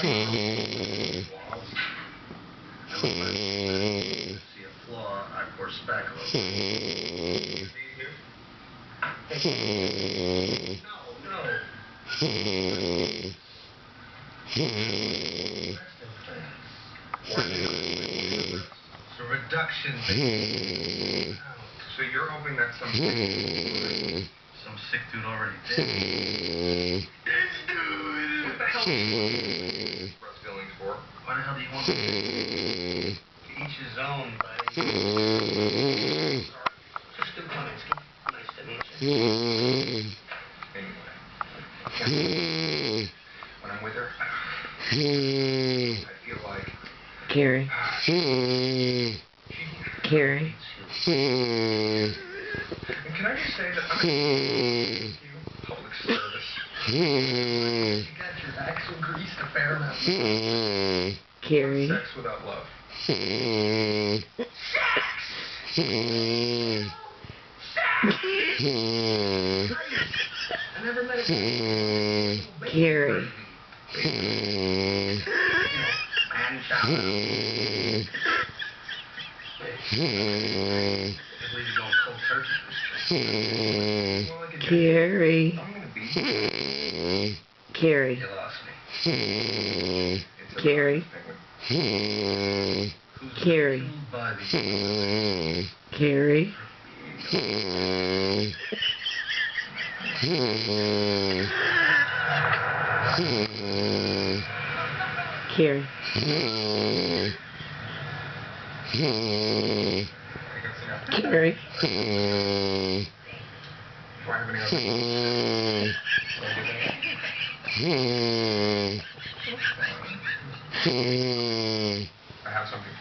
See a flaw, I pour specular. No. It's a reduction. So you're hoping that some sick dude already did. This dude! What the hell? Breast feelings for? Why the hell do you want to? Each his own, buddy. Just do Kaminsky. Nice to meet you. Anyway. When I'm with her, I feel like... Carrie. Carrie. And can I just say that I'm you public service. You got your axle greased a fair amount. Carrie. Sex without love. Sex! I never met a Carrie. Man child. Carrie. I'm gonna beat you. Carrie. You lost me. Carrie. Carrie. Carrie. Carrie. Carrie. I have something.